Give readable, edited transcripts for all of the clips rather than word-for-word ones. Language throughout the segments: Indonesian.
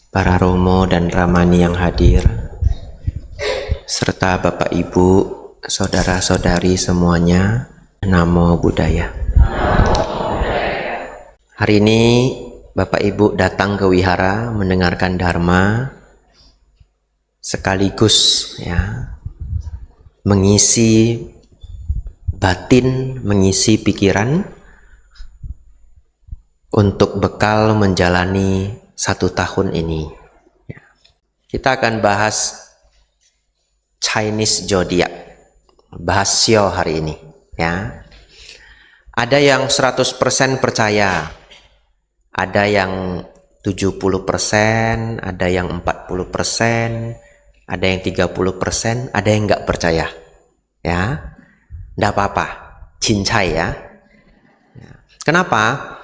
para romo dan ramani yang hadir, serta Bapak Ibu, saudara-saudari semuanya, Namo Buddhaya. Hari ini Bapak Ibu datang ke wihara mendengarkan dharma, sekaligus mengisi batin, mengisi pikiran untuk bekal menjalani 1 tahun ini. Kita akan bahas Chinese Zodiac, bahas Sio hari ini. Ada yang 100% percaya, ada yang 70%, ada yang 40%, ada yang 30%, ada yang nggak percaya. Nggak apa-apa, cincai ya. Kenapa?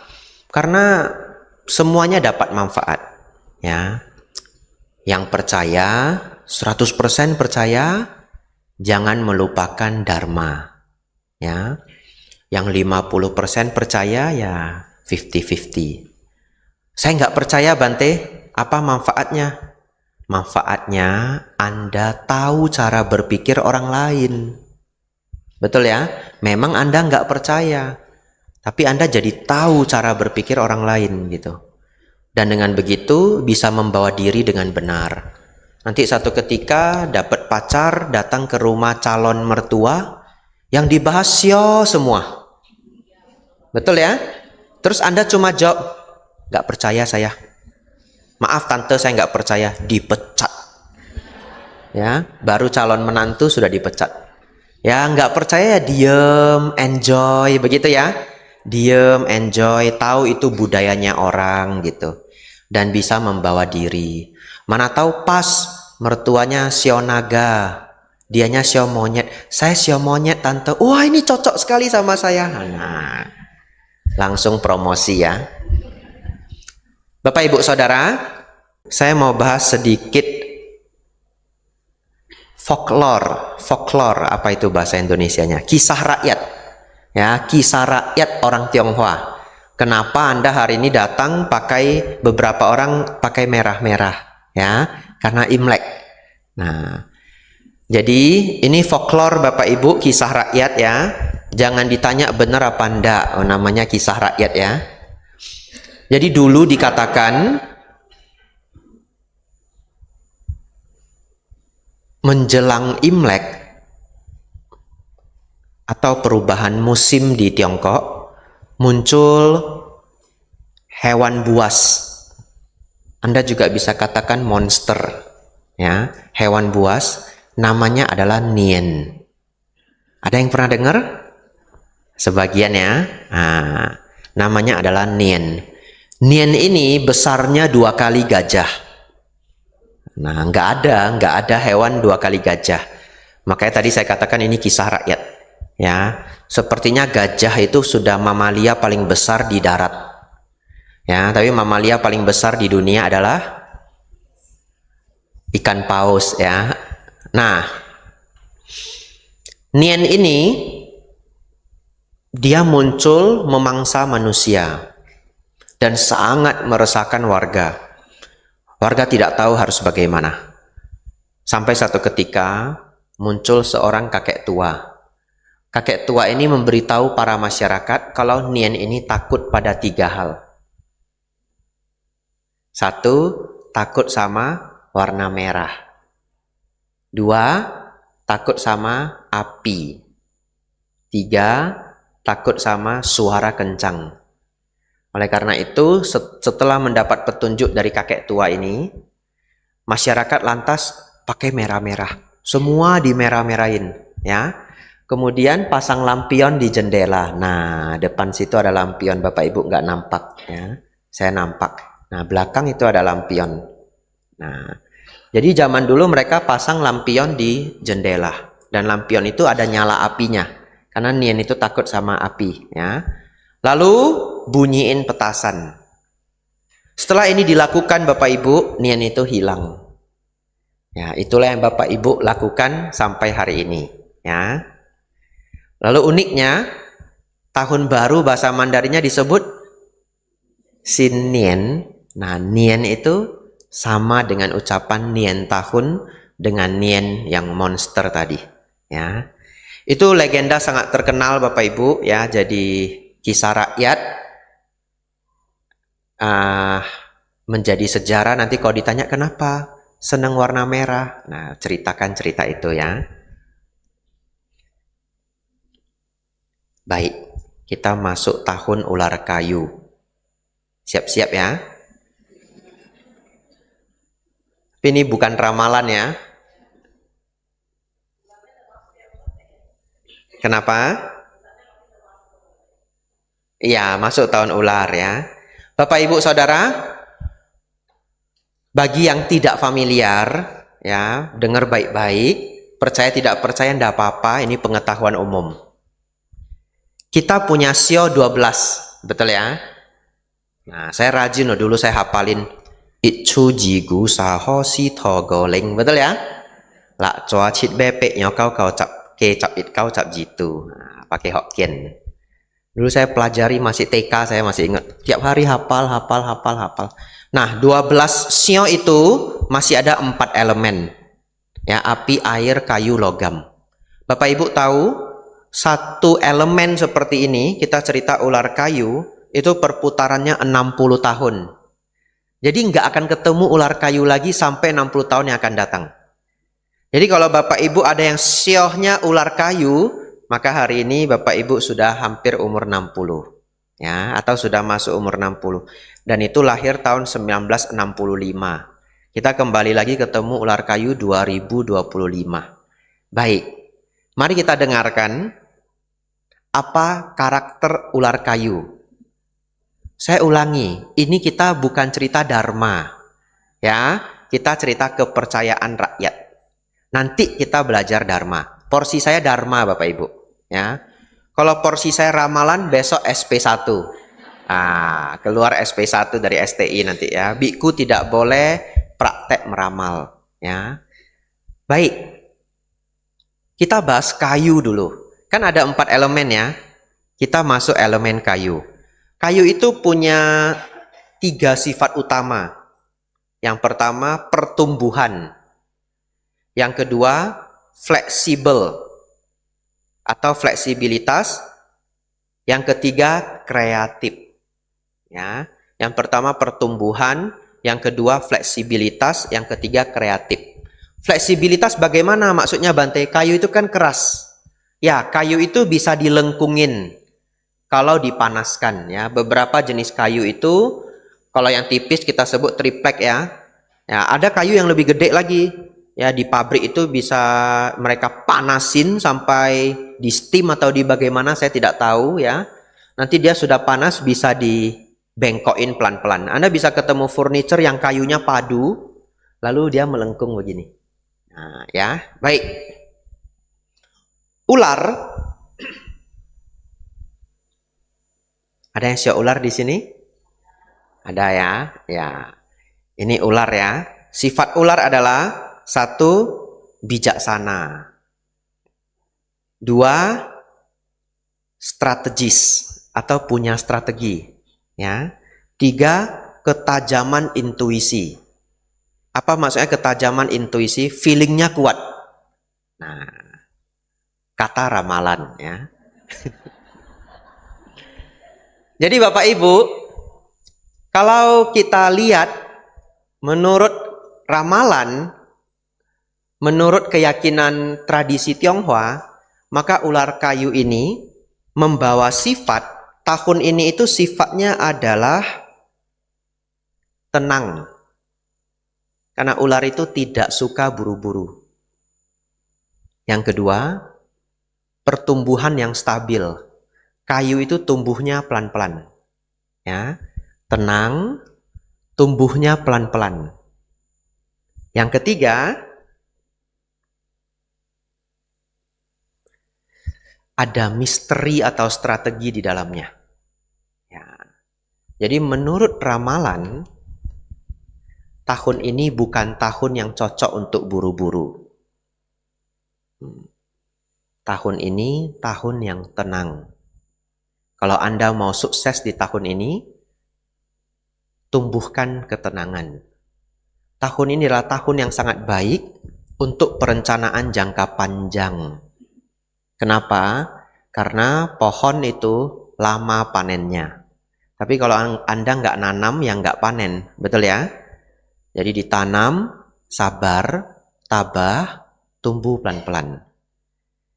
Karena semuanya dapat manfaat. Yang percaya, 100% percaya, jangan melupakan dharma. Yang 50% percaya, 50-50. Saya nggak percaya, Bante. Apa manfaatnya? Manfaatnya Anda tahu cara berpikir orang lain. Betul ya? Memang Anda nggak percaya, tapi Anda jadi tahu cara berpikir orang lain gitu. Dan dengan begitu bisa membawa diri dengan benar. Nanti satu ketika dapat pacar, datang ke rumah calon mertua, yang dibahas Sio semua. Betul ya? Terus Anda cuma jawab, nggak percaya saya. Maaf tante, saya nggak percaya. Dipecat. Baru calon menantu sudah dipecat. Nggak percaya, diem, enjoy, begitu ya. Diem, enjoy, tahu itu budayanya orang gitu. Dan bisa membawa diri. Mana tahu pas mertuanya Sio naga, dianya Sio monyet. Saya Sio monyet tante. Wah, ini cocok sekali sama saya. Nah, langsung promosi ya. Bapak Ibu Saudara, saya mau bahas sedikit folklore, apa itu bahasa Indonesianya? Kisah rakyat. Kisah rakyat orang Tionghoa. Kenapa Anda hari ini datang pakai, beberapa orang pakai merah-merah, karena Imlek. Nah, jadi ini folklore Bapak Ibu, kisah rakyat ya. Jangan ditanya benar apa enggak, namanya kisah rakyat ya. Jadi dulu dikatakan menjelang Imlek atau perubahan musim di Tiongkok, muncul hewan buas. Anda juga bisa katakan monster. Hewan buas namanya adalah Nian. Ada yang pernah dengar? Sebagian ya. Namanya adalah Nian. Nian ini besarnya 2 kali gajah. Nah, nggak ada hewan 2 kali gajah. Makanya tadi saya katakan ini kisah rakyat. Sepertinya gajah itu sudah mamalia paling besar di darat. Tapi mamalia paling besar di dunia adalah ikan paus ya. Nah, Nian ini dia muncul memangsa manusia. Dan sangat meresahkan warga. Warga tidak tahu harus bagaimana. Sampai satu ketika muncul seorang kakek tua. Kakek tua ini memberitahu para masyarakat kalau Nian ini takut pada 3 hal. 1, takut sama warna merah. 2, takut sama api. 3, takut sama suara kencang. Oleh karena itu, setelah mendapat petunjuk dari kakek tua ini, masyarakat lantas pakai merah-merah. Semua dimerah-merahin, Kemudian pasang lampion di jendela. Nah, depan situ ada lampion, Bapak Ibu nggak nampak Saya nampak. Nah, belakang itu ada lampion. Nah, jadi zaman dulu mereka pasang lampion di jendela. Dan lampion itu ada nyala apinya. Karena Nian itu takut sama api, Lalu bunyiin petasan. Setelah ini dilakukan Bapak Ibu, Nian itu hilang. Itulah yang Bapak Ibu lakukan sampai hari ini. Lalu uniknya, tahun baru bahasa Mandarinnya disebut Sin Nian. Nah, Nian itu Sama dengan ucapan nien tahun dengan nien yang monster tadi. Ya, itu legenda sangat terkenal Bapak Ibu ya. Jadi kisah rakyat menjadi sejarah. Nanti kalau ditanya kenapa senang warna merah, nah ceritakan cerita itu ya. Baik, kita masuk tahun ular kayu. Siap-siap ya. Ini bukan ramalan ya. Kenapa? Iya, masuk tahun ular ya. Bapak Ibu Saudara, bagi yang tidak familiar ya, dengar baik-baik, percaya tidak percaya enggak apa-apa, ini pengetahuan umum. Kita punya sio 12, betul ya? Nah, saya rajin loh, dulu saya hafalin Itchu jigu saho si togoleng, betul ya? Lak coa cit bepek nyokau kau cap ke cap it kau cap jitu. Nah, pakai Hokkien. Dulu saya pelajari masih TK, saya masih ingat. Tiap hari hafal. Nah, 12 sio itu masih ada 4 elemen. Ya, api, air, kayu, logam. Bapak Ibu tahu, satu elemen seperti ini, kita cerita ular kayu, itu perputarannya 60 tahun. Jadi nggak akan ketemu ular kayu lagi sampai 60 tahun yang akan datang. Jadi kalau Bapak Ibu ada yang siohnya ular kayu, maka hari ini Bapak Ibu sudah hampir umur 60. Ya, atau sudah masuk umur 60. Dan itu lahir tahun 1965. Kita kembali lagi ketemu ular kayu 2025. Baik, mari kita dengarkan apa karakter ular kayu. Saya ulangi, ini kita bukan cerita dharma. Ya, kita cerita kepercayaan rakyat. Nanti kita belajar dharma. Porsi saya dharma Bapak Ibu. Ya, kalau porsi saya ramalan besok SP1. Keluar SP1 dari STI nanti ya. Biku tidak boleh praktek meramal. Ya, baik. Kita bahas kayu dulu. Kan ada 4 elemen ya. Kita masuk elemen kayu. Kayu itu punya 3 sifat utama. Yang pertama pertumbuhan. Yang kedua fleksibel atau fleksibilitas. Yang ketiga kreatif. Ya, yang pertama pertumbuhan, yang kedua fleksibilitas, yang ketiga kreatif. Fleksibilitas bagaimana maksudnya Bante? Kayu itu kan keras. Ya, kayu itu bisa dilengkungin kalau dipanaskan ya. Beberapa jenis kayu itu kalau yang tipis kita sebut triplek ya. Ya, ada kayu yang lebih gede lagi. Ya, di pabrik itu bisa mereka panasin sampai di steam atau di bagaimana saya tidak tahu ya. Nanti dia sudah panas bisa dibengkokin pelan-pelan. Anda bisa ketemu furniture yang kayunya padu lalu dia melengkung begini. Nah, ya, baik. Ular. Ada yang sio ular di sini? Ada ya? Ya. Ini ular ya. Sifat ular adalah 1, bijaksana. 2, strategis atau punya strategi. Ya. 3, ketajaman intuisi. Apa maksudnya ketajaman intuisi? Feelingnya kuat. Nah, kata ramalan ya. Jadi Bapak Ibu, kalau kita lihat menurut ramalan, menurut keyakinan tradisi Tionghoa, maka ular kayu ini membawa sifat, tahun ini itu sifatnya adalah tenang. Karena ular itu tidak suka buru-buru. Yang kedua, pertumbuhan yang stabil. Kayu itu tumbuhnya pelan-pelan. Ya, tenang, tumbuhnya pelan-pelan. Yang ketiga, ada misteri atau strategi di dalamnya. Ya. Jadi menurut ramalan, tahun ini bukan tahun yang cocok untuk buru-buru. Tahun ini tahun yang tenang. Kalau Anda mau sukses di tahun ini, tumbuhkan ketenangan. tahun ini adalah tahun yang sangat baik untuk perencanaan jangka panjang. Kenapa? Karena pohon itu lama panennya. Tapi kalau Anda nggak nanam, ya nggak panen. Betul ya? Jadi ditanam, sabar, tabah, tumbuh pelan-pelan.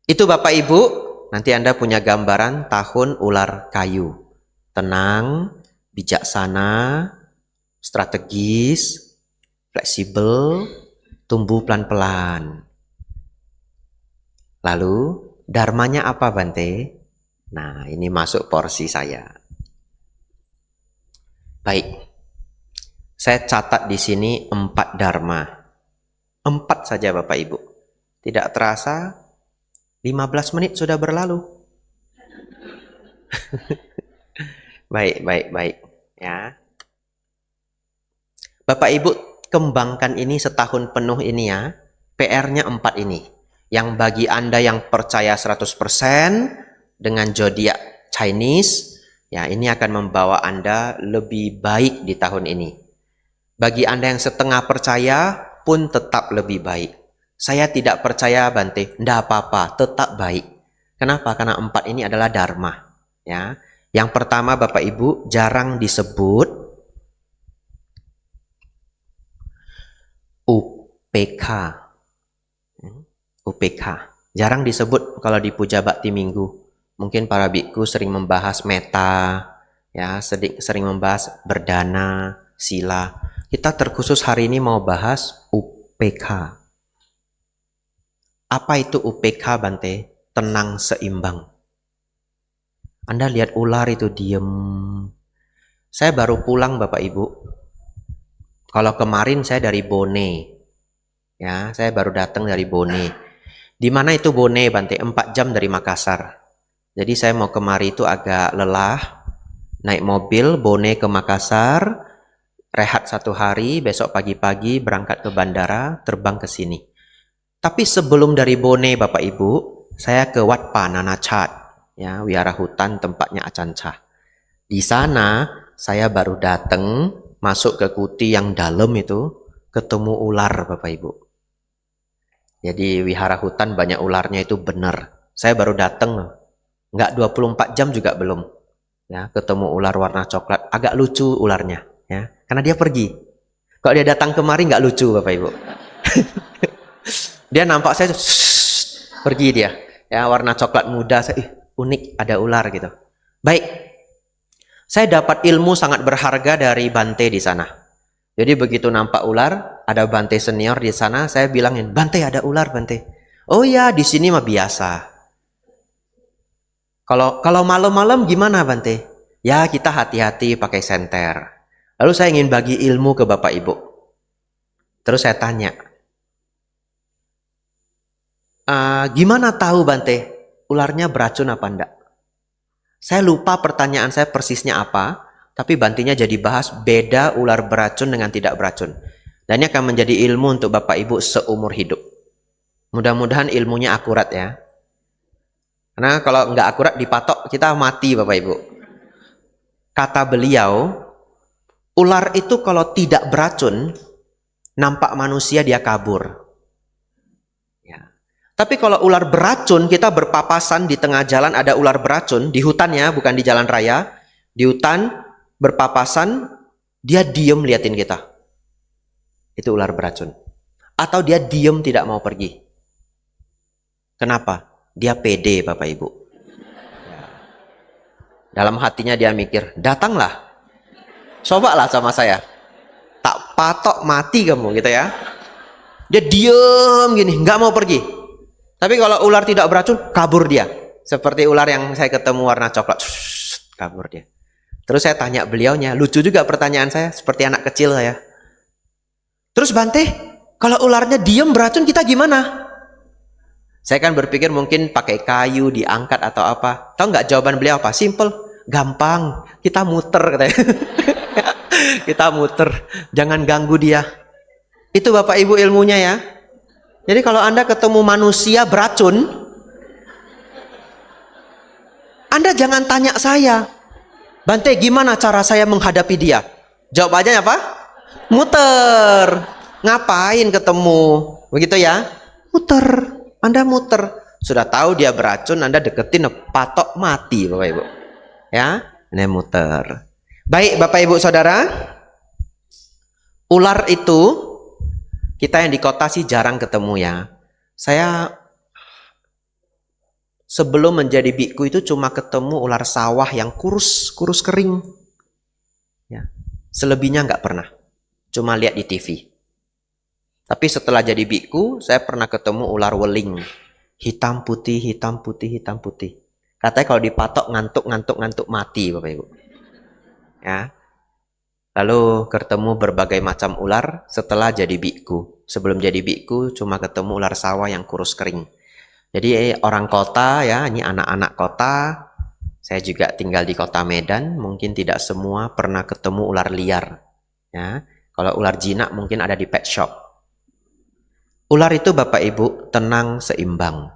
Itu Bapak Ibu, nanti Anda punya gambaran tahun ular kayu. Tenang, bijaksana, strategis, fleksibel, tumbuh pelan-pelan. Lalu, dharmanya apa Bante? Nah, ini masuk porsi saya. Baik, saya catat di sini 4 dharma. 4 saja Bapak Ibu. Tidak terasa, 15 menit sudah berlalu. Baik. Ya. Bapak Ibu, kembangkan ini setahun penuh ini ya. PR-nya 4 ini. Yang bagi Anda yang percaya 100% dengan zodiak Chinese, ya ini akan membawa Anda lebih baik di tahun ini. Bagi Anda yang setengah percaya pun tetap lebih baik. Saya tidak percaya Bante, enggak apa-apa, tetap baik. Kenapa? Karena 4 ini adalah dharma. Ya. Yang pertama Bapak Ibu, jarang disebut UPK. UPK. Jarang disebut kalau di puja bakti minggu. Mungkin para biku sering membahas meta, ya, sering membahas berdana, sila. Kita terkhusus hari ini mau bahas UPK. Apa itu UPK Bante? Tenang seimbang. Anda lihat ular itu diem. Saya baru pulang Bapak Ibu. Kalau kemarin saya dari Bone. Ya, saya baru datang dari Bone. Di mana itu Bone Bante? 4 jam dari Makassar. Jadi saya mau kemari itu agak lelah. Naik mobil Bone ke Makassar, rehat 1 hari, besok pagi-pagi berangkat ke bandara, terbang ke sini. Tapi sebelum dari Bone Bapak Ibu, saya ke Wat Pananachat, ya, wihara hutan tempatnya Acan Chah. Di sana saya baru datang, masuk ke kuti yang dalam itu, ketemu ular Bapak Ibu. Jadi wihara hutan banyak ularnya itu benar. Saya baru datang, nggak 24 jam juga belum. Ya, ketemu ular warna coklat, agak lucu ularnya, ya, karena dia pergi. Kalau dia datang kemari nggak lucu Bapak Ibu. Dia nampak saya, pergi dia. Ya, warna coklat muda, saya, unik, ada ular gitu. Baik, saya dapat ilmu sangat berharga dari Bante di sana. Jadi begitu nampak ular, ada Bante senior di sana, saya bilangin, Bante ada ular Bante. Oh ya, di sini mah biasa. Kalau malam-malam gimana Bante? Ya kita hati-hati pakai senter. Lalu saya ingin bagi ilmu ke Bapak Ibu. Terus saya tanya, gimana tahu Bante, ularnya beracun apa enggak? Saya lupa pertanyaan saya persisnya apa, tapi Bantenya jadi bahas beda ular beracun dengan tidak beracun. Dan ini akan menjadi ilmu untuk Bapak Ibu seumur hidup. Mudah-mudahan ilmunya akurat ya. Karena kalau nggak akurat dipatok, kita mati Bapak Ibu. Kata beliau, ular itu kalau tidak beracun, nampak manusia dia kabur. Ya. Tapi kalau ular beracun, kita berpapasan di tengah jalan ada ular beracun, di hutan ya, bukan di jalan raya. Di hutan, berpapasan, dia diem liatin kita. Itu ular beracun. Atau dia diem tidak mau pergi. Kenapa? Dia pede Bapak Ibu. Dalam hatinya dia mikir, datanglah. Cobalah sama saya. Tak patok mati kamu gitu ya. Dia diem gini, nggak mau pergi. Tapi kalau ular tidak beracun, kabur dia. Seperti ular yang saya ketemu warna coklat. Kabur dia. Terus saya tanya beliaunya, lucu juga pertanyaan saya, seperti anak kecil saya. Terus Bante, kalau ularnya diem beracun kita gimana? Saya kan berpikir mungkin pakai kayu diangkat atau apa. Tahu nggak jawaban beliau apa? Simple, gampang. Kita muter katanya. Kita muter, jangan ganggu dia. Itu Bapak Ibu ilmunya ya. Jadi kalau Anda ketemu manusia beracun, Anda jangan tanya saya, Bante gimana cara saya menghadapi dia? Jawabannya apa? Muter. Ngapain ketemu? Begitu ya? Muter. Anda muter. Sudah tahu dia beracun, Anda deketin, patok mati Bapak Ibu. Ya, ini muter. Baik Bapak Ibu Saudara, ular itu kita yang di kota sih jarang ketemu ya. Saya sebelum menjadi biku itu cuma ketemu ular sawah yang kurus kering. Ya. Selebihnya nggak pernah. Cuma lihat di TV. Tapi setelah jadi biku, saya pernah ketemu ular weling. Hitam putih, hitam putih, hitam putih. Katanya kalau dipatok ngantuk mati Bapak Ibu. Ya. Lalu ketemu berbagai macam ular setelah jadi biku. Sebelum jadi biku cuma ketemu ular sawah yang kurus kering. Jadi orang kota ya, ini anak-anak kota. Saya juga tinggal di kota Medan, mungkin tidak semua pernah ketemu ular liar. Ya. Kalau ular jinak mungkin ada di pet shop. Ular itu Bapak Ibu tenang seimbang.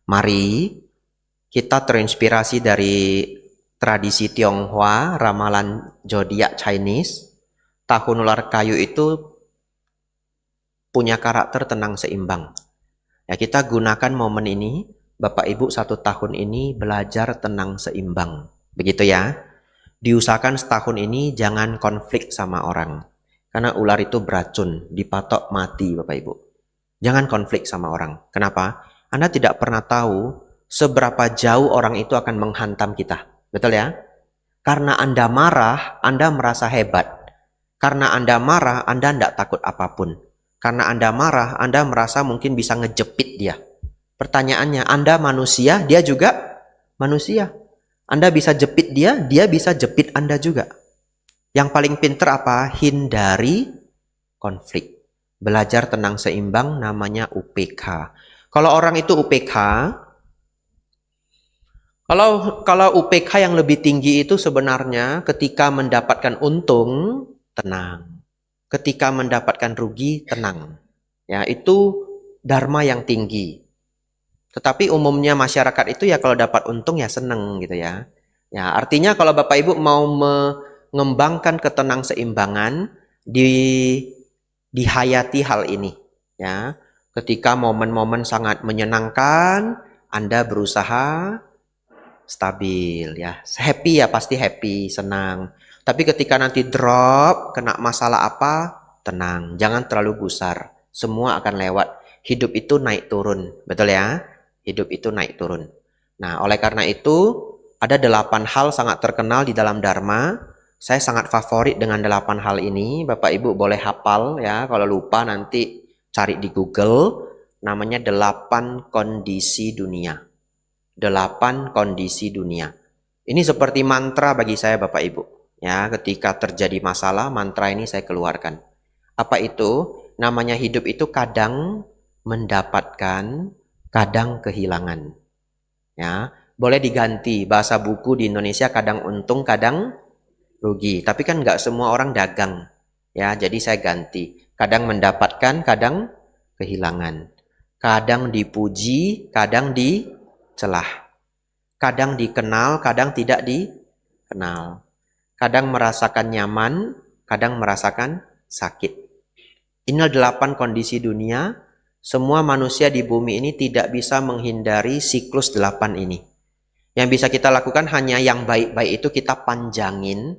Mari kita terinspirasi dari tradisi Tionghoa, ramalan zodiak Chinese. Tahun ular kayu itu punya karakter tenang seimbang. Ya, kita gunakan momen ini, Bapak Ibu 1 tahun ini belajar tenang seimbang. Begitu ya. Diusahakan setahun ini jangan konflik sama orang. Karena ular itu beracun, dipatok mati Bapak Ibu. Jangan konflik sama orang. Kenapa? Anda tidak pernah tahu seberapa jauh orang itu akan menghantam kita. Betul ya? Karena Anda marah, Anda merasa hebat. Karena Anda marah, Anda tidak takut apapun. Karena Anda marah, Anda merasa mungkin bisa ngejepit dia. Pertanyaannya, Anda manusia, dia juga manusia. Anda bisa jepit dia, dia bisa jepit Anda juga. Yang paling pintar apa? Hindari konflik. Belajar tenang seimbang namanya UPK. Kalau orang itu UPK, kalau UPK yang lebih tinggi itu sebenarnya ketika mendapatkan untung, tenang. Ketika mendapatkan rugi, tenang. Ya, itu dharma yang tinggi. Tetapi umumnya masyarakat itu ya kalau dapat untung ya seneng gitu ya. Ya, artinya kalau Bapak Ibu mau mengembangkan ketenangseimbangan, dihayati hal ini. Ya, ketika momen-momen sangat menyenangkan, Anda berusaha stabil ya. Happy ya pasti happy, senang. Tapi ketika nanti drop, kena masalah apa, tenang. Jangan terlalu gusar. Semua akan lewat. Hidup itu naik turun. Betul ya? Hidup itu naik turun. Nah, oleh karena itu, ada 8 hal sangat terkenal di dalam Dharma. Saya sangat favorit dengan 8 hal ini. Bapak Ibu boleh hafal ya. Kalau lupa nanti cari di Google. Namanya 8 kondisi dunia. 8 kondisi dunia. Ini seperti mantra bagi saya Bapak Ibu. Ya, ketika terjadi masalah, mantra ini saya keluarkan. Apa itu? Namanya hidup itu kadang mendapatkan, kadang kehilangan. Ya, boleh diganti bahasa buku di Indonesia kadang untung, kadang rugi. Tapi kan nggak semua orang dagang. Ya, jadi saya ganti. Kadang mendapatkan, kadang kehilangan. Kadang dipuji, kadang dicelah. Kadang dikenal, kadang tidak dikenal. Kadang merasakan nyaman, kadang merasakan sakit. Inilah 8 kondisi dunia. Semua manusia di bumi ini tidak bisa menghindari siklus 8 ini. Yang bisa kita lakukan hanya yang baik-baik itu kita panjangin.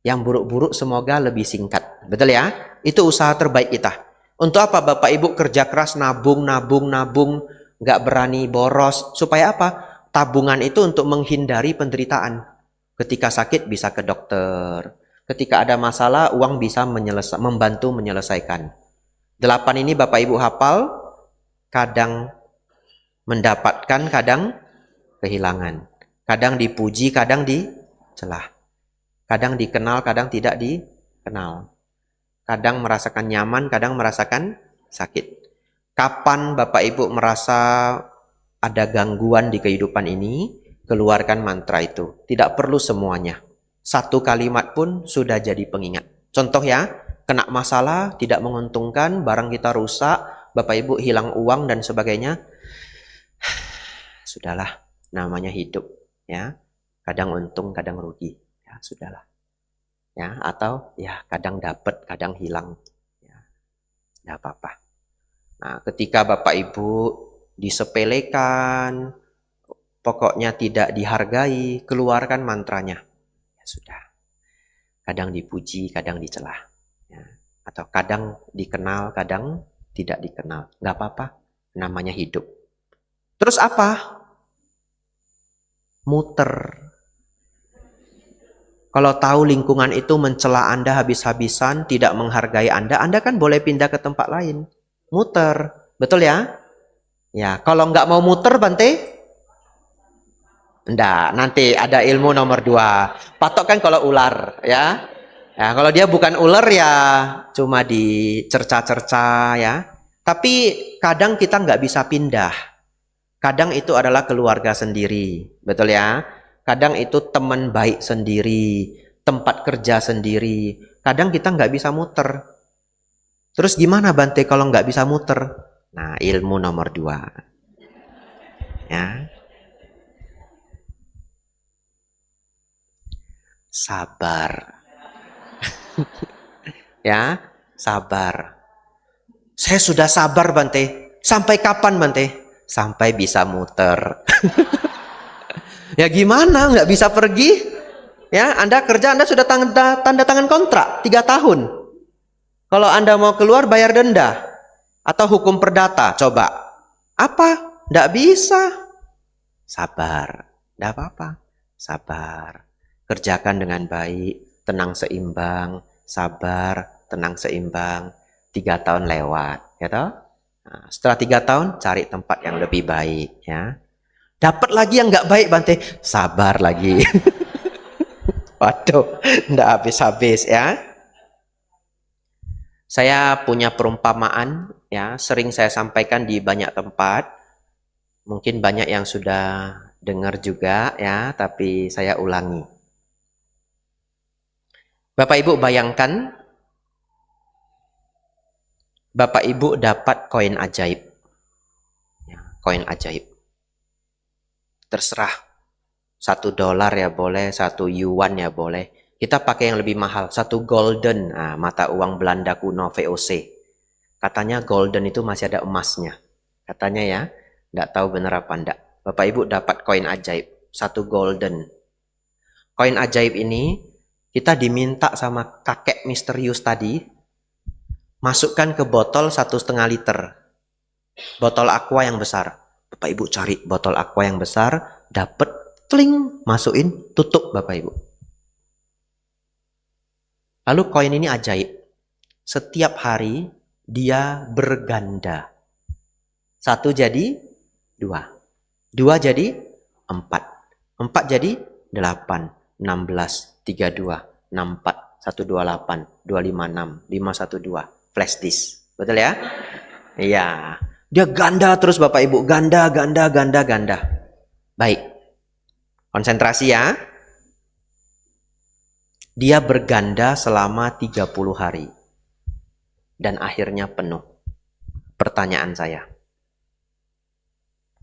Yang buruk-buruk semoga lebih singkat. Betul ya? Itu usaha terbaik kita. Untuk apa Bapak Ibu kerja keras nabung, nggak berani boros. Supaya apa? Tabungan itu untuk menghindari penderitaan. Ketika sakit bisa ke dokter. Ketika ada masalah, uang bisa membantu menyelesaikan. 8 ini Bapak Ibu hafal, kadang mendapatkan, kadang kehilangan. Kadang dipuji, kadang dicelah. Kadang dikenal, kadang tidak dikenal. Kadang merasakan nyaman, kadang merasakan sakit. Kapan Bapak Ibu merasa ada gangguan di kehidupan ini, keluarkan mantra itu. Tidak perlu semuanya. 1 kalimat pun sudah jadi pengingat. Contoh ya, kena masalah, tidak menguntungkan, barang kita rusak, Bapak Ibu hilang uang dan sebagainya. Sudahlah, namanya hidup. Ya, kadang untung, kadang rugi. Ya, sudahlah. Ya, atau ya kadang dapat, kadang hilang. Ya. Tidak apa-apa. Nah, ketika Bapak Ibu disepelekan, pokoknya tidak dihargai, keluarkan mantranya. Ya sudah. Kadang dipuji, kadang dicela. Ya. Atau kadang dikenal, kadang tidak dikenal. Nggak apa-apa, namanya hidup. Terus apa? Muter. Kalau tahu lingkungan itu mencela Anda habis-habisan, tidak menghargai Anda kan boleh pindah ke tempat lain. Muter. Betul ya? Ya, kalau nggak mau muter, Bante? Enggak, nanti ada ilmu nomor 2. Patok kan kalau ular, ya. Ya, kalau dia bukan ular ya cuma dicerca-cerca ya. Tapi kadang kita nggak bisa pindah. Kadang itu adalah keluarga sendiri, betul ya? Kadang itu teman baik sendiri, tempat kerja sendiri. Kadang kita nggak bisa muter. Terus gimana Bante kalau nggak bisa muter? Nah, ilmu nomor 2. Ya. Sabar. Ya, sabar. Saya sudah sabar Bante. Sampai kapan Bante? Sampai bisa muter. Ya gimana? Nggak bisa pergi? Ya, Anda kerja, Anda sudah tanda tangan kontrak 3 tahun. Kalau Anda mau keluar bayar denda atau hukum perdata, coba. Apa? Nggak bisa. Sabar. Nggak apa-apa. Sabar. Kerjakan dengan baik, tenang seimbang, sabar, tenang seimbang. 3 tahun lewat, ya toh? Nah, setelah 3 tahun cari tempat yang lebih baik, ya. Dapat lagi yang nggak baik Bante, sabar lagi. Waduh, nggak habis-habis ya. Saya punya perumpamaan, ya, sering saya sampaikan di banyak tempat. Mungkin banyak yang sudah dengar juga, ya, tapi saya ulangi. Bapak Ibu bayangkan, Bapak Ibu dapat koin ajaib, ya, koin ajaib. Terserah, $1 ya boleh, 1 yuan ya boleh. Kita pakai yang lebih mahal, 1 golden, nah, mata uang Belanda kuno VOC. Katanya golden itu masih ada emasnya. Katanya ya, nggak tahu benar apa enggak. Bapak Ibu dapat koin ajaib, 1 golden. Koin ajaib ini kita diminta sama kakek misterius tadi, masukkan ke botol 1,5 liter. Botol aqua yang besar. Bapak Ibu cari botol aqua yang besar, dapat, fling, masukin, tutup Bapak Ibu. Lalu koin ini ajaib. Setiap hari dia berganda. 1 jadi 2. 2 jadi 4. 4 jadi 8. 16, 32, 64, 128, 256, 512. Flash disk. Betul ya? Iya. Dia ganda terus Bapak Ibu. Ganda, ganda, ganda, ganda. Baik. Konsentrasi ya. Dia berganda selama 30 hari. Dan akhirnya penuh. Pertanyaan saya.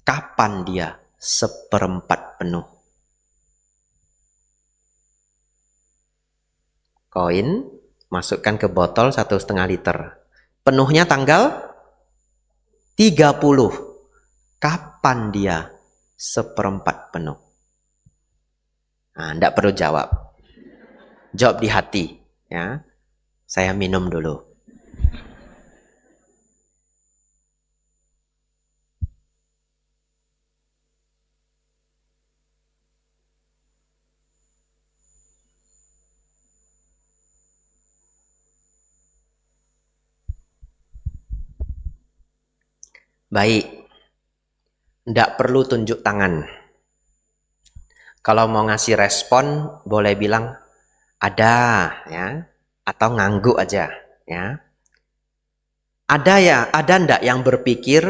Kapan dia 1/4 penuh? Koin, masukkan ke botol 1,5 liter. Penuhnya tanggal 30. Kapan dia 1/4 penuh? Nah, enggak perlu jawab. Jawab di hati. Ya. Saya minum dulu. Baik. Enggak perlu tunjuk tangan. Kalau mau ngasih respon, boleh bilang ada, ya, atau ngangguk aja, ya. Ada enggak yang berpikir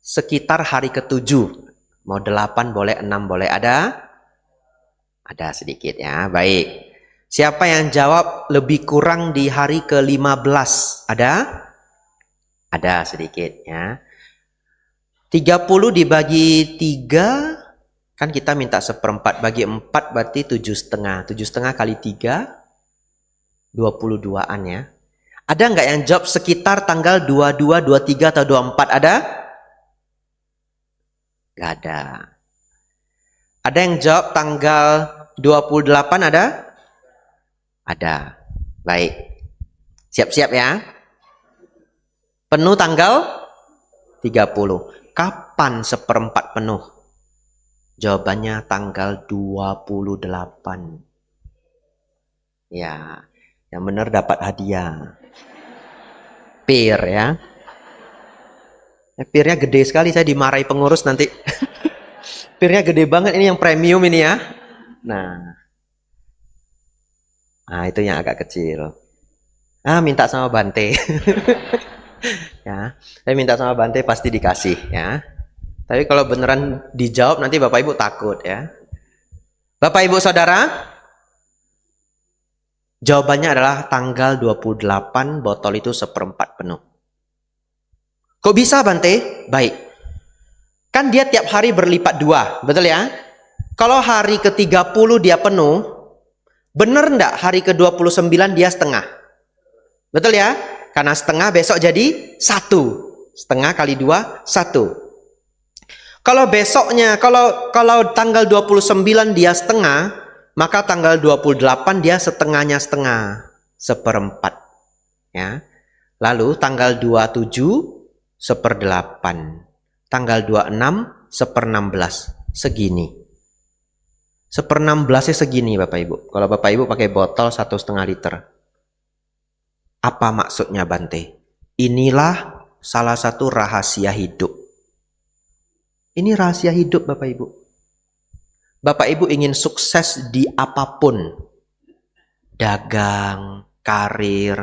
sekitar hari ke-7? Mau 8 boleh, 6 boleh, ada? Ada sedikit ya, baik. Siapa yang jawab lebih kurang di hari ke-15? Ada? Ada sedikit ya. 30 dibagi 3, kan kita minta 1/4, bagi 4 berarti 7,5. 7,5 kali 3, 22-an ya. Ada nggak yang jawab sekitar tanggal 22, 23, atau 24? Ada? Nggak ada. Ada yang jawab tanggal 28? Ada? Ada. Baik. Siap-siap ya. Penuh tanggal 30. Kapan seperempat penuh? Jawabannya tanggal 28. Ya, yang benar dapat hadiah. Pir ya. Pirnya gede sekali, saya dimarahi pengurus nanti. Pirnya gede banget, ini yang premium ini ya. Nah, itu yang agak kecil. Minta sama Bante. Ya, saya minta sama Bante pasti dikasih ya. Tapi kalau beneran dijawab nanti Bapak Ibu takut ya. Bapak Ibu Saudara, jawabannya adalah tanggal 28 botol itu seperempat penuh. Kok bisa Bante? Baik. Kan dia tiap hari berlipat 2, betul ya? Kalau hari ke-30 dia penuh, bener enggak hari ke-29 dia setengah? Betul ya? Karena setengah besok jadi 1. Setengah kali 2, 1. Kalau besoknya, kalau tanggal 29 dia setengah, maka tanggal 28 dia setengahnya setengah, seperempat. Ya. Lalu tanggal 27, 1/8. Tanggal 26, 1/16. Segini. 1/16-nya segini Bapak Ibu. Kalau Bapak Ibu pakai botol 1,5 liter. Apa maksudnya Bante? Inilah salah satu rahasia hidup. Ini rahasia hidup Bapak Ibu. Bapak Ibu ingin sukses di apapun. Dagang, karir,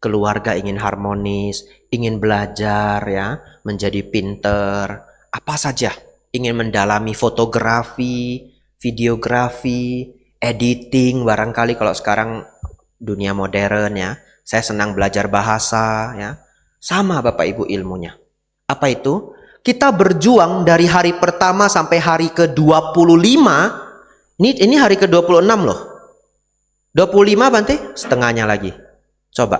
keluarga ingin harmonis, ingin belajar ya, menjadi pinter, apa saja. Ingin mendalami fotografi, videografi, editing, barangkali kalau sekarang dunia modern ya. Saya senang belajar bahasa ya. Sama Bapak Ibu ilmunya. Apa itu? Kita berjuang dari hari pertama sampai hari ke-25. Ini hari ke-26 loh. 25 Bante, setengahnya lagi. Coba.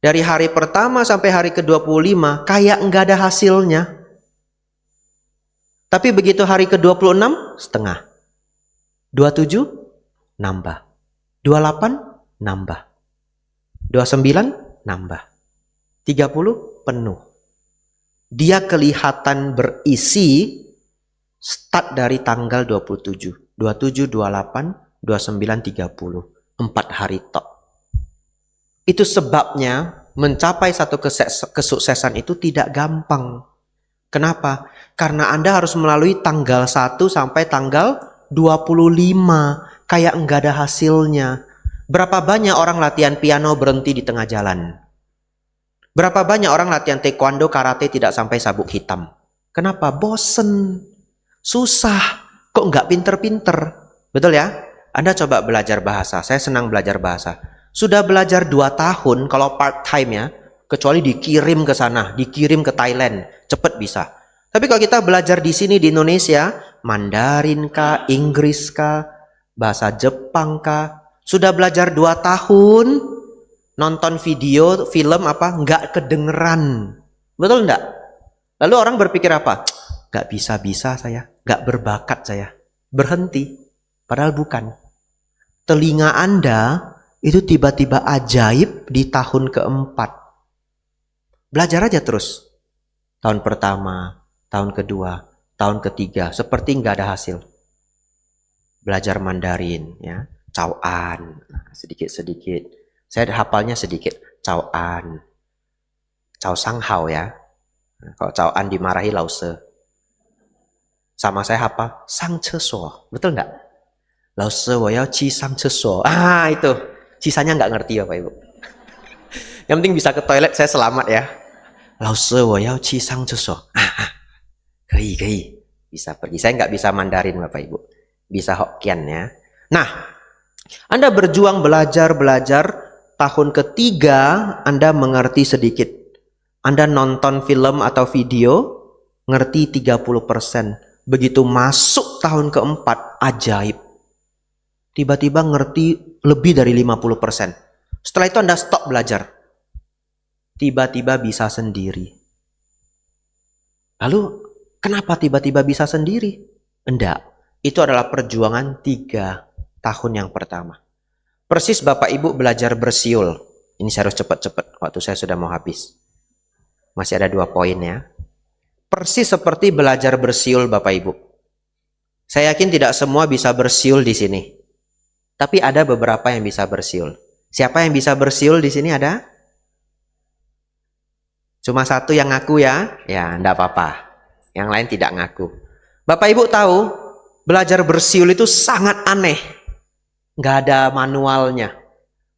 Dari hari pertama sampai hari ke-25 kayak enggak ada hasilnya. Tapi begitu hari ke-26 setengah. 27 nambah. 28 nambah. 29 nambah. 30 penuh. Dia kelihatan berisi start dari tanggal 27. 27, 28, 29, 30. 4 hari tok. Itu sebabnya mencapai satu kesuksesan itu tidak gampang. Kenapa? Karena Anda harus melalui tanggal 1 sampai tanggal 25. Kayak enggak ada hasilnya. Berapa banyak orang latihan piano berhenti di tengah jalan? Berapa banyak orang latihan taekwondo, karate tidak sampai sabuk hitam? Kenapa? Bosen. Susah. Kok nggak pinter-pinter? Betul ya? Anda coba belajar bahasa. Saya senang belajar bahasa. Sudah belajar 2 tahun, kalau part time ya, kecuali dikirim ke sana, dikirim ke Thailand, cepet bisa. Tapi kalau kita belajar di sini di Indonesia, Mandarin kah, Inggris kah, bahasa Jepang kah, sudah belajar 2 tahun, nonton video, film apa, nggak kedengeran. Betul nggak? Lalu orang berpikir apa? Nggak bisa-bisa saya, nggak berbakat saya. Berhenti. Padahal bukan. Telinga Anda itu tiba-tiba ajaib di tahun keempat. Belajar aja terus. Tahun pertama, tahun kedua, tahun ketiga, seperti nggak ada hasil. Belajar Mandarin, ya, Caoan, sedikit-sedikit. Saya hafalnya sedikit. Caoan, Cao Sang Hao ya. Kalau Caoan dimarahi Lause. Sama saya hafal Sang Cesuo, betul nggak? Lause wo yao qi sang cesuo. Itu. Sisanya nggak ngerti Bapak Ibu. Yang penting bisa ke toilet saya selamat ya. Lause wo yao qi sang cesuo. Kei. Bisa pergi. Saya nggak bisa Mandarin Bapak Ibu. Bisa Hokkien ya. Nah, Anda berjuang belajar. Tahun ketiga Anda mengerti sedikit. Anda nonton film atau video, ngerti 30%. Begitu masuk tahun keempat, ajaib. Tiba-tiba ngerti lebih dari 50%. Setelah itu Anda stop belajar. tiba-tiba bisa sendiri. Lalu kenapa tiba-tiba bisa sendiri? Enggak, itu adalah perjuangan 3 tahun yang pertama. Persis Bapak Ibu belajar bersiul. Ini saya harus cepat-cepat, waktu saya sudah mau habis. Masih ada 2 poin ya. Persis seperti belajar bersiul Bapak Ibu. Saya yakin tidak semua bisa bersiul di sini. Tapi ada beberapa yang bisa bersiul. Siapa yang bisa bersiul di sini ada? Cuma 1 yang ngaku ya? Ya, enggak apa-apa. Yang lain tidak ngaku. Bapak Ibu tahu, belajar bersiul itu sangat aneh. Nggak ada manualnya.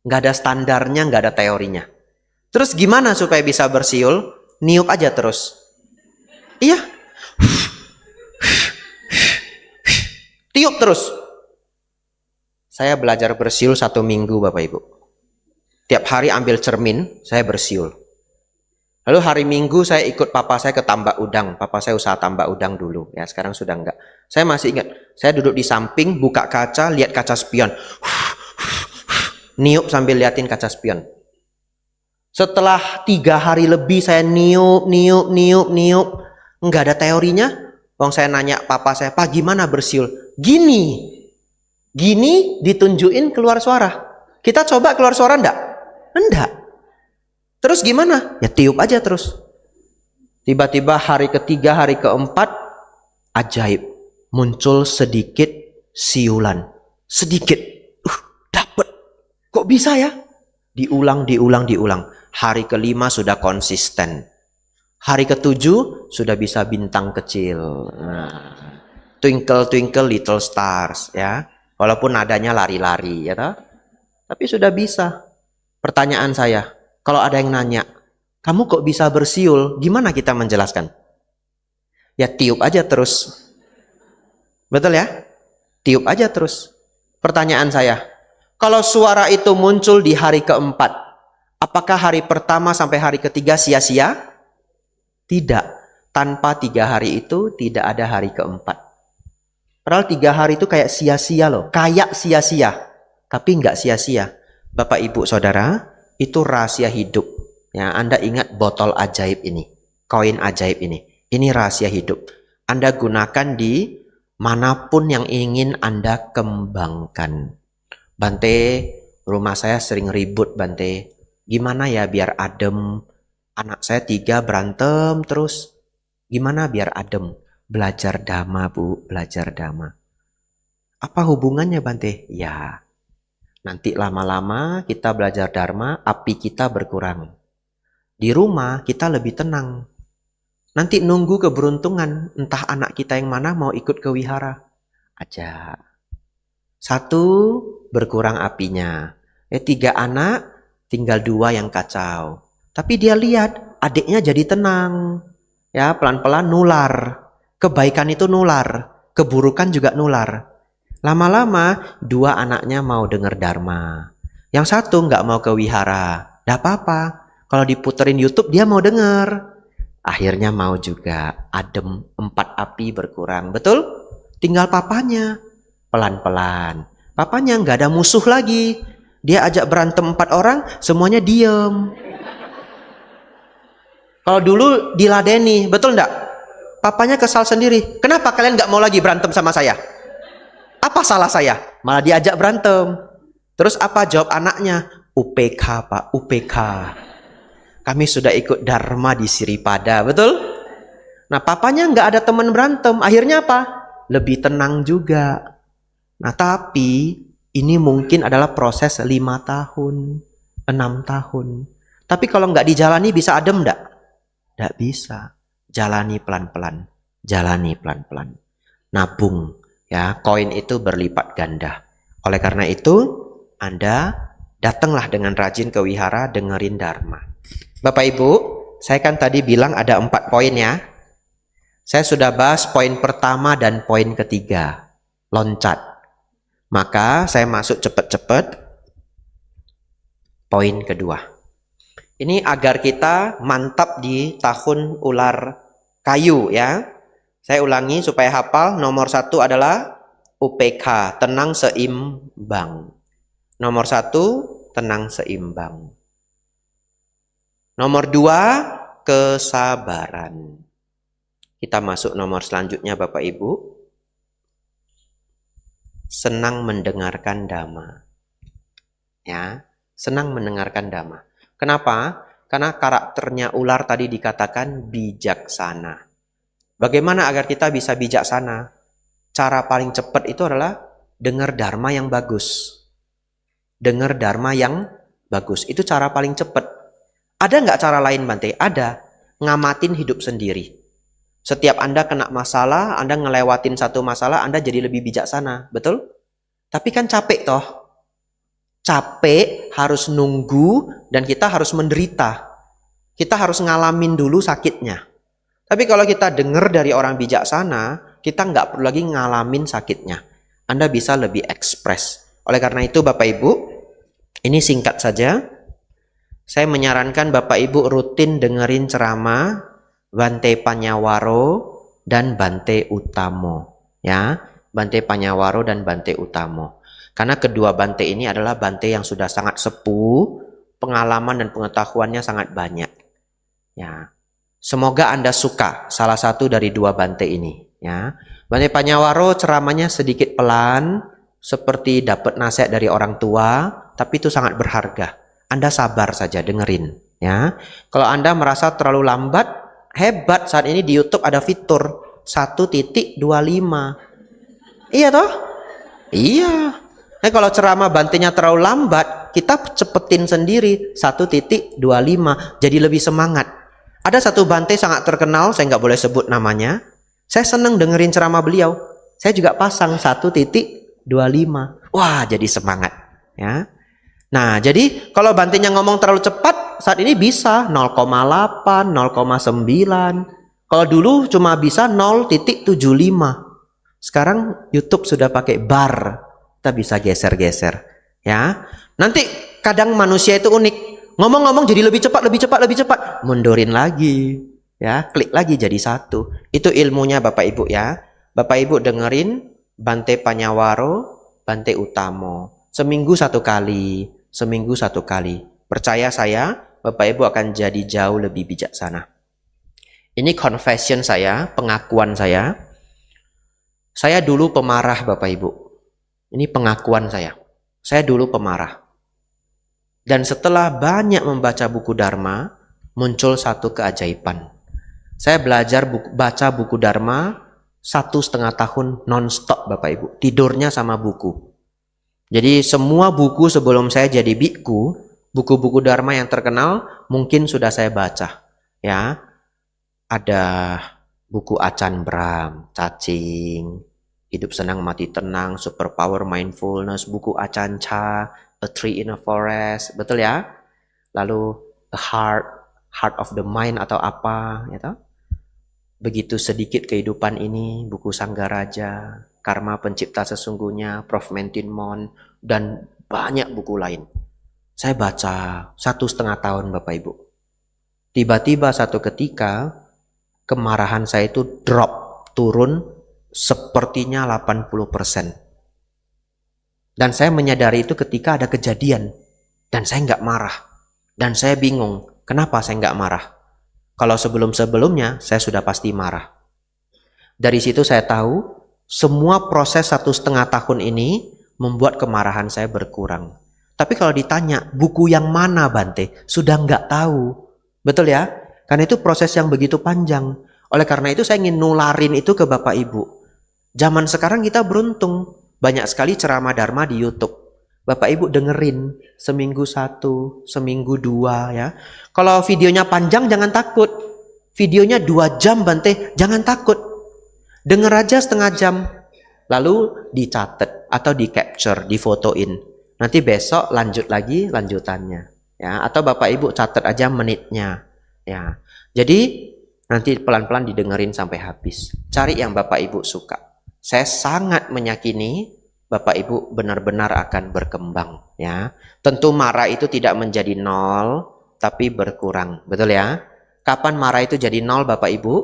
Nggak ada standarnya, nggak ada teorinya. Terus gimana supaya bisa bersiul? Niup aja terus. Iya. Tiup terus. Saya belajar bersiul 1 minggu Bapak Ibu. Tiap hari ambil cermin, saya bersiul. Lalu hari Minggu saya ikut papa saya ke tambak udang. Papa saya usaha tambak udang dulu. Ya sekarang sudah enggak. Saya masih ingat. Saya duduk di samping, buka kaca, lihat kaca spion. Niup sambil liatin kaca spion. Setelah 3 hari lebih saya niup. Enggak ada teorinya. Saya nanya papa saya, Pak gimana bersiul? Gini ditunjukin keluar suara. Kita coba keluar suara enggak? Enggak. Terus gimana? Ya tiup aja terus. Tiba-tiba hari ketiga, hari keempat, ajaib. Muncul sedikit siulan. Sedikit. Dapet. Kok bisa ya? Diulang. Hari kelima sudah konsisten. Hari ketujuh sudah bisa bintang kecil. Twinkle twinkle little stars ya. Walaupun nadanya lari-lari ya toh. Tapi sudah bisa. Pertanyaan saya, kalau ada yang nanya, kamu kok bisa bersiul? Gimana kita menjelaskan? Ya tiup aja terus. Betul ya? Tiup aja terus. Pertanyaan saya, kalau suara itu muncul di hari keempat, apakah hari pertama sampai hari ketiga sia-sia? Tidak. Tanpa 3 hari itu tidak ada hari keempat. Padahal 3 hari itu kayak sia-sia loh. Kayak sia-sia. Tapi nggak sia-sia. Bapak Ibu Saudara, itu rahasia hidup. Ya, Anda ingat botol ajaib ini. Koin ajaib ini. Ini rahasia hidup. Anda gunakan di manapun yang ingin Anda kembangkan. Bante, rumah saya sering ribut Bante. Gimana ya biar adem? Anak saya 3 berantem terus. Gimana biar adem? Belajar dhamma Bu, belajar dhamma. Apa hubungannya Bante? Ya, nanti lama-lama kita belajar dharma, api kita berkurang. Di rumah kita lebih tenang. Nanti nunggu keberuntungan, entah anak kita yang mana mau ikut ke wihara. Aja. 1, berkurang apinya. 3 anak, tinggal 2 yang kacau. Tapi dia lihat, adiknya jadi tenang. Ya, pelan-pelan nular. Kebaikan itu nular, keburukan juga nular. Lama-lama 2 anaknya mau dengar dharma. Yang 1 nggak mau ke wihara. Nggak apa-apa. Kalau diputerin YouTube dia mau dengar. Akhirnya mau juga. Adem, 4 api berkurang. Betul? Tinggal papanya. Pelan-pelan. Papanya nggak ada musuh lagi. Dia ajak berantem 4 orang, semuanya diem. Kalau dulu diladeni, betul nggak? Papanya kesal sendiri. Kenapa kalian nggak mau lagi berantem sama saya? Apa salah saya? Malah diajak berantem. Terus apa jawab anaknya? UPK Pak, UPK. Kami sudah ikut dharma di Siripada, betul? Nah papanya nggak ada teman berantem. Akhirnya apa? Lebih tenang juga. Nah tapi ini mungkin adalah proses 5 tahun, 6 tahun. Tapi kalau nggak dijalani bisa adem nggak? Nggak bisa. Jalani pelan-pelan. Jalani pelan-pelan. Nabung. Ya, koin itu berlipat ganda. Oleh karena itu, Anda datanglah dengan rajin ke wihara, dengerin dharma. Bapak Ibu, saya kan tadi bilang ada 4 poin ya. Saya sudah bahas poin pertama dan poin ketiga. Loncat. Maka saya masuk cepat-cepat. Poin kedua. Ini agar kita mantap di tahun ular kayu ya. Saya ulangi supaya hafal. Nomor 1 adalah UPK, tenang seimbang. Nomor 1, tenang seimbang. Nomor 2, kesabaran. Kita masuk nomor selanjutnya Bapak Ibu. Senang mendengarkan dhamma. Ya, senang mendengarkan dhamma. Kenapa? Karena karakternya ular tadi dikatakan bijaksana. Bagaimana agar kita bisa bijaksana? Cara paling cepat itu adalah dengar dharma yang bagus. Dengar dharma yang bagus. Itu cara paling cepat. Ada nggak cara lain, Bante? Ada. Ngamatin hidup sendiri. Setiap Anda kena masalah, Anda ngelewatin satu masalah, Anda jadi lebih bijaksana. Betul? Tapi kan capek toh. Capek, harus nunggu, dan kita harus menderita. Kita harus ngalamin dulu sakitnya. Tapi kalau kita dengar dari orang bijaksana, kita nggak perlu lagi ngalamin sakitnya. Anda bisa lebih ekspres. Oleh karena itu Bapak Ibu, ini singkat saja. Saya menyarankan Bapak Ibu rutin dengerin ceramah Bante Panyawaro dan Bante Utamo. Ya, Bante Panyawaro dan Bante Utamo. Karena kedua Bante ini adalah Bante yang sudah sangat sepuh, pengalaman dan pengetahuannya sangat banyak. Ya, semoga Anda suka salah satu dari dua Bante ini. Ya, Bante Panyawaro ceramahnya sedikit pelan, seperti dapat nasihat dari orang tua, tapi itu sangat berharga. Anda sabar saja dengerin. Ya, kalau Anda merasa terlalu lambat, hebat, saat ini di YouTube ada fitur 1.25. Iya toh? Iya. Nah, kalau ceramah Bantenya terlalu lambat, kita cepetin sendiri 1.25, jadi lebih semangat. Ada satu Bante sangat terkenal, saya nggak boleh sebut namanya. Saya senang dengerin ceramah beliau. Saya juga pasang 1.25. Wah, jadi semangat. Ya. Nah, jadi kalau Bantenya ngomong terlalu cepat, saat ini bisa 0,8, 0,9. Kalau dulu cuma bisa 0.75. Sekarang YouTube sudah pakai bar. Kita bisa geser-geser. Ya. Nanti kadang manusia itu unik. Ngomong-ngomong jadi lebih cepat, lebih cepat, lebih cepat. Mundurin lagi. Ya, klik lagi jadi satu. Itu ilmunya Bapak Ibu ya. Bapak Ibu dengerin Bante Panyawaro, Bante Utamo. Seminggu satu kali. Seminggu satu kali. Percaya saya, Bapak Ibu akan jadi jauh lebih bijaksana. Ini confession saya, pengakuan saya. Saya dulu pemarah Bapak Ibu. Ini pengakuan saya. Saya dulu pemarah. Dan setelah banyak membaca buku Dharma, muncul satu keajaiban. Saya belajar baca buku Dharma 1,5 tahun non-stop Bapak Ibu. Tidurnya sama buku. Jadi semua buku sebelum saya jadi bikku, buku-buku Dharma yang terkenal mungkin sudah saya baca. Ya, ada buku Achan Brahm, Cacing, Hidup Senang Mati Tenang, Superpower Mindfulness, buku Achan Cha, A Tree in a Forest, betul ya? Lalu A Heart of the Mind atau apa, gitu. Begitu sedikit kehidupan ini, buku Sanggaraja, Karma Pencipta Sesungguhnya, Prof. Mentinmon, dan banyak buku lain. Saya baca 1,5 tahun Bapak Ibu. Tiba-tiba satu ketika, kemarahan saya itu drop, turun, sepertinya 80%. Dan saya menyadari itu ketika ada kejadian. Dan saya nggak marah. Dan saya bingung, kenapa saya nggak marah? Kalau sebelum-sebelumnya, saya sudah pasti marah. Dari situ saya tahu, semua proses 1,5 tahun ini membuat kemarahan saya berkurang. Tapi kalau ditanya, buku yang mana Bante? Sudah nggak tahu. Betul ya? Karena itu proses yang begitu panjang. Oleh karena itu saya ingin nularin itu ke Bapak Ibu. Zaman sekarang kita beruntung. Banyak sekali ceramah Dharma di YouTube. Bapak Ibu dengerin seminggu 1, seminggu 2 ya. Kalau videonya panjang jangan takut. Videonya 2 jam Bante, jangan takut. Denger aja setengah jam. Lalu dicatat atau di capture, difotoin. Nanti besok lanjut lagi lanjutannya. Ya, atau Bapak Ibu catat aja menitnya. Ya. Jadi nanti pelan-pelan didengerin sampai habis. Cari yang Bapak Ibu suka. Saya sangat meyakini Bapak Ibu benar-benar akan berkembang. Ya, tentu marah itu tidak menjadi 0, tapi berkurang. Betul ya? Kapan marah itu jadi 0 Bapak Ibu?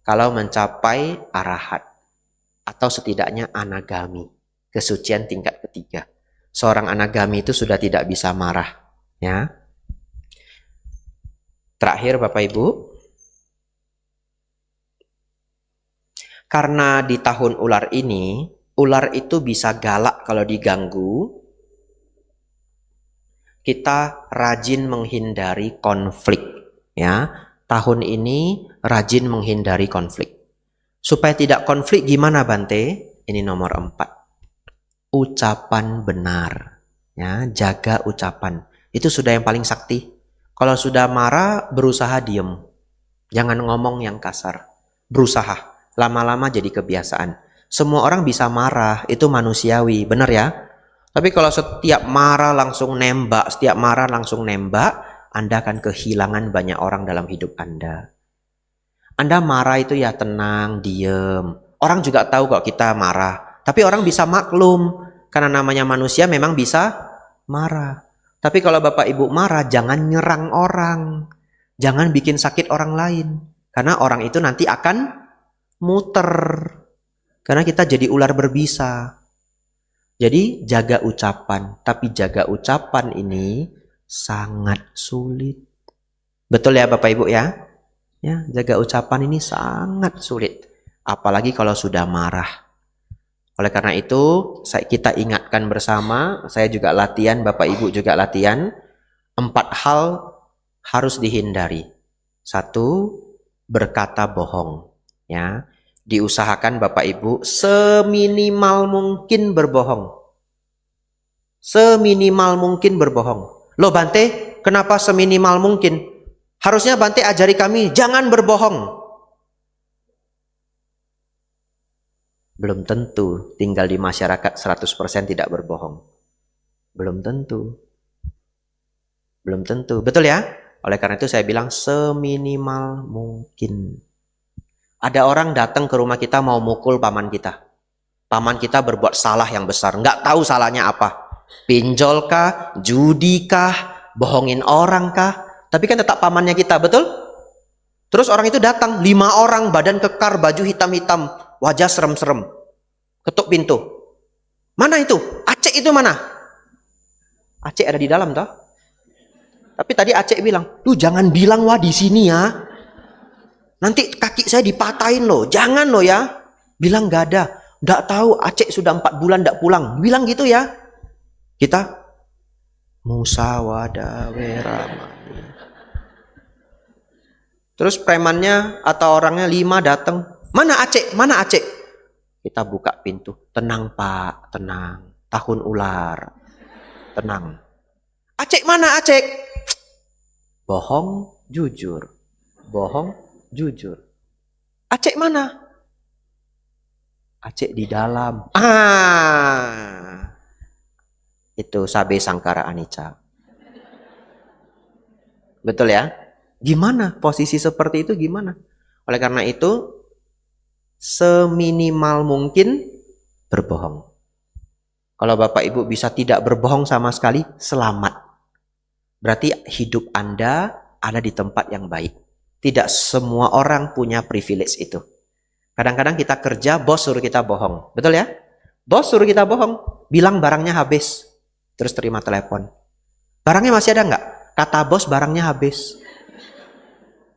Kalau mencapai arahat. Atau setidaknya anagami. Kesucian tingkat ketiga. Seorang anagami itu sudah tidak bisa marah. Ya. Terakhir Bapak Ibu, karena di tahun ular ini, ular itu bisa galak kalau diganggu, kita rajin menghindari konflik. Ya, tahun ini rajin menghindari konflik. Supaya tidak konflik gimana Bante? Ini nomor 4. Ucapan benar. Ya, jaga ucapan. Itu sudah yang paling sakti. Kalau sudah marah, berusaha diem. Jangan ngomong yang kasar. Berusaha. Lama-lama jadi kebiasaan. Semua orang bisa marah, itu manusiawi. Benar ya? Tapi kalau setiap marah langsung nembak, setiap marah langsung nembak, Anda akan kehilangan banyak orang dalam hidup Anda. Anda marah itu ya tenang, diem. Orang juga tahu kok kita marah. Tapi orang bisa maklum. Karena namanya manusia memang bisa marah. Tapi kalau Bapak Ibu marah, jangan nyerang orang. Jangan bikin sakit orang lain. Karena orang itu nanti akan muter. Karena kita jadi ular berbisa. Jadi jaga ucapan. Tapi jaga ucapan ini sangat sulit. Betul ya Bapak Ibu ya? Ya, jaga ucapan ini sangat sulit. Apalagi kalau sudah marah. Oleh karena itu, kita ingatkan bersama, saya juga latihan, Bapak Ibu juga latihan. 4 hal harus dihindari. 1, berkata bohong. Ya, diusahakan Bapak Ibu seminimal mungkin berbohong. Seminimal mungkin berbohong. Loh Bante, kenapa seminimal mungkin? Harusnya Bante ajari kami, jangan berbohong. Belum tentu tinggal di masyarakat 100% tidak berbohong. Belum tentu. Belum tentu. Betul ya? Oleh karena itu saya bilang seminimal mungkin. Ada orang datang ke rumah kita mau mukul paman kita. Paman kita berbuat salah yang besar. Nggak tahu salahnya apa. Pinjol kah? Judi kah? Bohongin orang kah? Tapi kan tetap pamannya kita, betul? Terus orang itu datang, 5 orang, badan kekar, baju hitam-hitam, wajah serem-serem. Ketuk pintu. Mana itu? Acek itu mana? Acek ada di dalam toh? Tapi tadi Acek bilang, "Lu jangan bilang wah di sini ya. Nanti kaki saya dipatahin loh. Jangan loh ya." Bilang nggak ada. Nggak tahu Acek sudah 4 bulan nggak pulang. Bilang gitu ya. Kita musyawarah warahmani. Terus premannya atau orangnya 5 datang. Mana Acek? Mana Acek? Kita buka pintu. Tenang Pak, tenang. Tahun ular. Tenang. Acek mana Acek? Bohong, jujur. Bohong, jujur. Acek mana? Acek di dalam. Itu Sabe Sangkara Anicca. Betul ya? Gimana posisi seperti itu gimana? Oleh karena itu, seminimal mungkin berbohong. Kalau Bapak Ibu bisa tidak berbohong sama sekali, selamat. Berarti hidup Anda ada di tempat yang baik. Tidak semua orang punya privilege itu. Kadang-kadang kita kerja, bos suruh kita bohong. Betul ya? Bos suruh kita bohong. Bilang barangnya habis. Terus terima telepon. Barangnya masih ada nggak? Kata bos barangnya habis.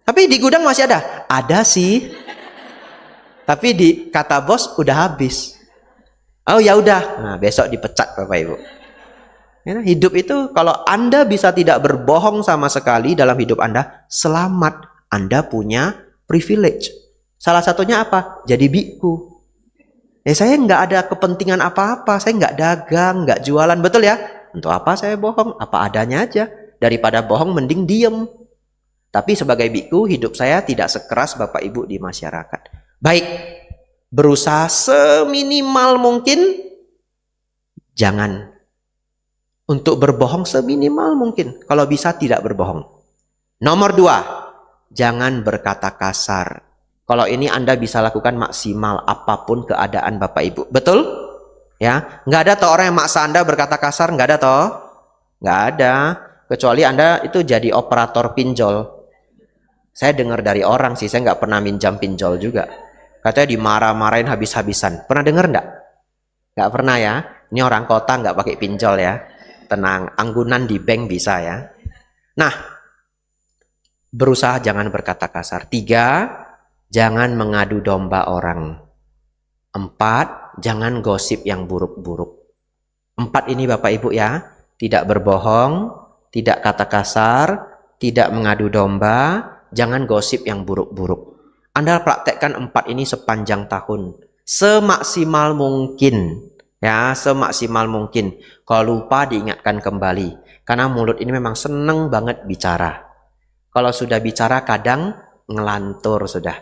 Tapi di gudang masih ada? Ada sih. Tapi di kata bos udah habis. Oh ya udah. Nah, besok dipecat Bapak Ibu. Ya, hidup itu kalau Anda bisa tidak berbohong sama sekali dalam hidup Anda, selamat. Anda punya privilege. Salah satunya apa? Jadi biku. Saya nggak ada kepentingan apa-apa. Saya nggak dagang, nggak jualan. Betul ya? Untuk apa saya bohong? Apa adanya aja. Daripada bohong mending diem. Tapi sebagai biku, hidup saya tidak sekeras Bapak Ibu di masyarakat. Baik, berusaha seminimal mungkin, jangan. Untuk berbohong seminimal mungkin. Kalau bisa tidak berbohong. Nomor 2, jangan berkata kasar. Kalau ini Anda bisa lakukan maksimal apapun keadaan Bapak Ibu. Betul? Ya, nggak ada toh orang yang maksa Anda berkata kasar, nggak ada toh? Nggak ada. Kecuali Anda itu jadi operator pinjol. Saya dengar dari orang sih, saya nggak pernah minjam pinjol juga. Katanya dimarah-marahin habis-habisan. Pernah dengar nggak? Nggak pernah ya. Ini orang kota nggak pakai pinjol ya. Tenang, anggunan di bank bisa ya. Nah, berusaha jangan berkata kasar. 3, jangan mengadu domba orang. 4, jangan gosip yang buruk-buruk. 4 ini Bapak Ibu ya, tidak berbohong, tidak kata kasar, tidak mengadu domba, jangan gosip yang buruk-buruk. Anda praktekkan 4 ini sepanjang tahun, semaksimal mungkin. Ya, semaksimal mungkin. Kalau lupa diingatkan kembali. Karena mulut ini memang seneng banget bicara. Kalau sudah bicara kadang ngelantur sudah.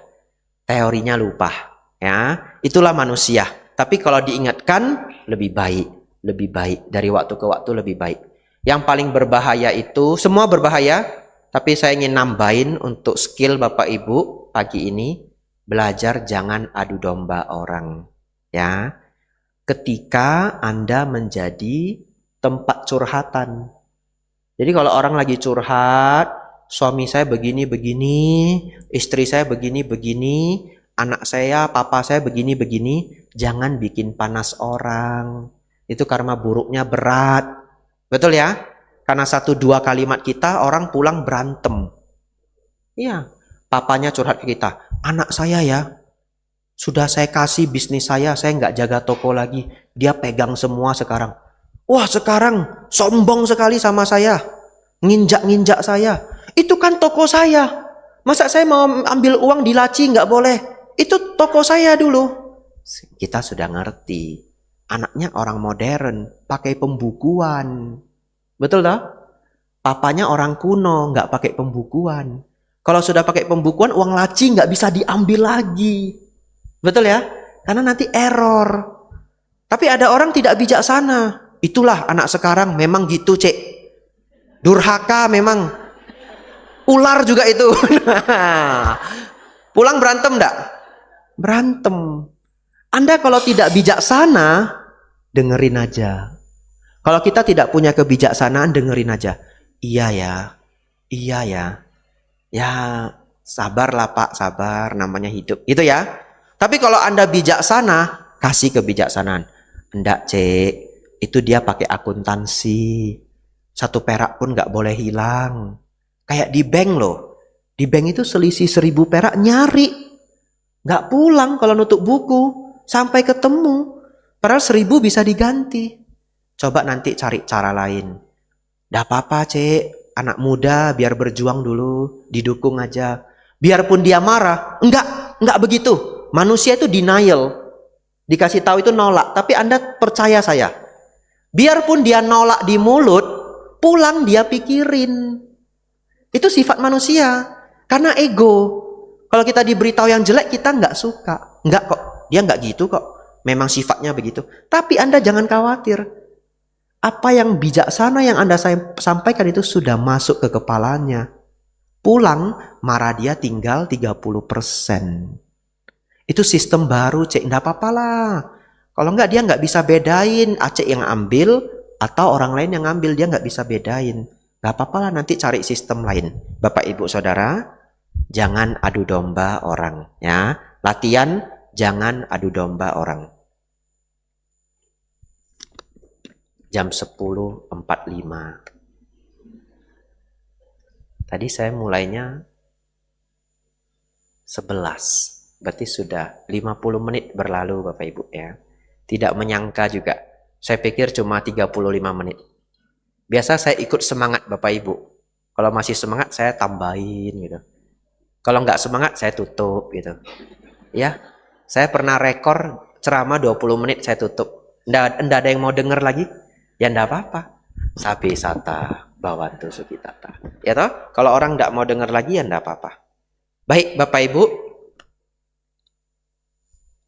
Teorinya lupa. Ya, itulah manusia. Tapi kalau diingatkan lebih baik. Lebih baik. Dari waktu ke waktu lebih baik. Yang paling berbahaya itu, semua berbahaya. Tapi saya ingin nambahin untuk skill Bapak Ibu pagi ini. Belajar jangan adu domba orang. Ya. Ketika Anda menjadi tempat curhatan. Jadi kalau orang lagi curhat, suami saya begini-begini, istri saya begini-begini, anak saya, papa saya begini-begini, jangan bikin panas orang. Itu karma buruknya berat. Betul ya? Karena 1-2 kalimat kita, orang pulang berantem. Iya, papanya curhat ke kita, anak saya ya, sudah saya kasih bisnis saya nggak jaga toko lagi. Dia pegang semua sekarang. Wah sekarang sombong sekali sama saya. Nginjak-nginjak saya. Itu kan toko saya. Masa saya mau ambil uang di laci nggak boleh? Itu toko saya dulu. Kita sudah ngerti. Anaknya orang modern. Pakai pembukuan. Betul tak? Papanya orang kuno. Nggak pakai pembukuan. Kalau sudah pakai pembukuan, uang laci nggak bisa diambil lagi. Betul ya? Karena nanti error. Tapi ada orang tidak bijaksana. Itulah anak sekarang memang gitu, Cek. Durhaka memang. Ular juga itu. Pulang berantem enggak? Berantem. Anda kalau tidak bijaksana, dengerin aja. Kalau kita tidak punya kebijaksanaan, dengerin aja. Iya ya. Iya ya. Ya, sabarlah Pak, sabar, namanya hidup. Gitu ya. Tapi kalau Anda bijaksana, kasih kebijaksanaan. Enggak, Cek. Itu dia pakai akuntansi. 1 perak pun nggak boleh hilang. Kayak di bank loh. Di bank itu selisih 1000 perak nyari. Nggak pulang kalau nutup buku. Sampai ketemu. Padahal 1000 bisa diganti. Coba nanti cari cara lain. Nggak apa-apa, Cek. Anak muda biar berjuang dulu. Didukung aja. Biarpun dia marah. Enggak begitu. Manusia itu denial. Dikasih tahu itu nolak. Tapi Anda percaya saya. Biarpun dia nolak di mulut, pulang dia pikirin. Itu sifat manusia. Karena ego. Kalau kita diberitahu yang jelek, kita nggak suka. Nggak kok. Dia nggak gitu kok. Memang sifatnya begitu. Tapi Anda jangan khawatir. Apa yang bijaksana yang Anda sampaikan itu sudah masuk ke kepalanya. Pulang, marah dia tinggal 30%. Itu sistem baru, Cek. Nggak apa-apa lah. Kalau nggak dia nggak bisa bedain Aceh yang ambil atau orang lain yang ngambil. Dia nggak bisa bedain. Nggak apa-apa lah, nanti cari sistem lain. Bapak, Ibu, Saudara, jangan adu domba orang. Ya, latihan jangan adu domba orang. Jam 10.45. Tadi saya mulainya 11. Berarti sudah 50 menit berlalu Bapak Ibu ya. Tidak menyangka juga. Saya pikir cuma 35 menit. Biasa saya ikut semangat Bapak Ibu. Kalau masih semangat saya tambahin gitu. Kalau nggak semangat saya tutup gitu. Ya, saya pernah rekor ceramah 20 menit saya tutup. Nggak ada yang mau denger lagi? Ya nggak apa-apa. Sabi sata bawantu sukitata. Ya toh? Kalau orang nggak mau denger lagi ya nggak apa-apa. Baik Bapak Ibu.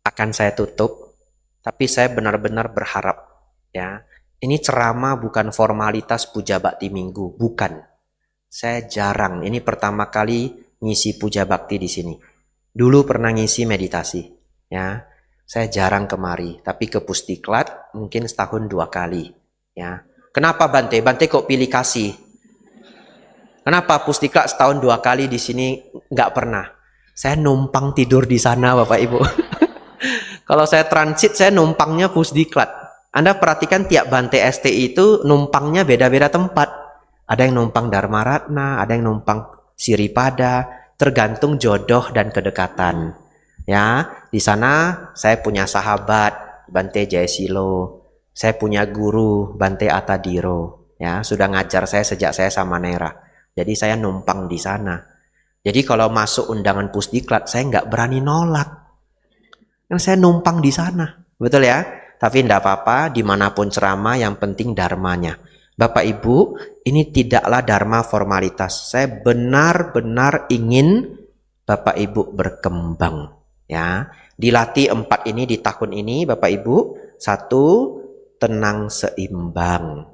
Akan saya tutup, tapi saya benar-benar berharap ya, ini ceramah bukan formalitas puja bakti minggu, bukan. Saya jarang, ini pertama kali ngisi puja bakti di sini. Dulu pernah ngisi meditasi, ya. Saya jarang kemari, tapi ke Pusdiklat mungkin setahun 2 kali, ya. Kenapa Bante? Bante kok pilih kasih? Kenapa Pusdiklat setahun 2 kali di sini nggak pernah? Saya numpang tidur di sana, Bapak Ibu. Kalau saya transit, saya numpangnya Pusdiklat. Anda perhatikan tiap Bante STI itu numpangnya beda-beda tempat. Ada yang numpang Dharma Ratna, ada yang numpang Siripada, tergantung jodoh dan kedekatan. Ya, di sana saya punya sahabat Bante Jayasilo, saya punya guru Bante Atadiro, ya sudah ngajar saya sejak saya sama Nera. Jadi saya numpang di sana. Jadi kalau masuk undangan Pusdiklat saya nggak berani nolak, kan saya numpang di sana, betul ya? Tapi tidak apa-apa, dimanapun ceramah yang penting dharmanya. Bapak Ibu, ini tidaklah dharma formalitas. Saya benar-benar ingin Bapak Ibu berkembang. Ya, dilatih 4 ini di tahun ini, Bapak Ibu. 1, tenang seimbang.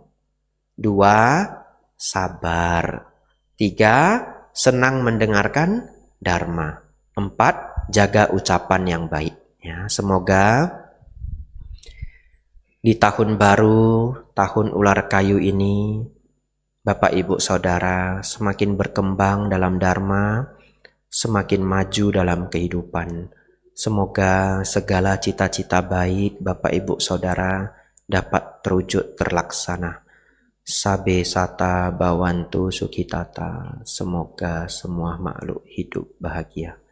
2, sabar. 3, senang mendengarkan dharma. 4, jaga ucapan yang baik. Ya, semoga di tahun baru, tahun ular kayu ini, Bapak Ibu Saudara semakin berkembang dalam dharma, semakin maju dalam kehidupan. Semoga segala cita-cita baik Bapak Ibu Saudara dapat terwujud terlaksana. Sabe sata bawantu sukitata. Semoga semua makhluk hidup bahagia.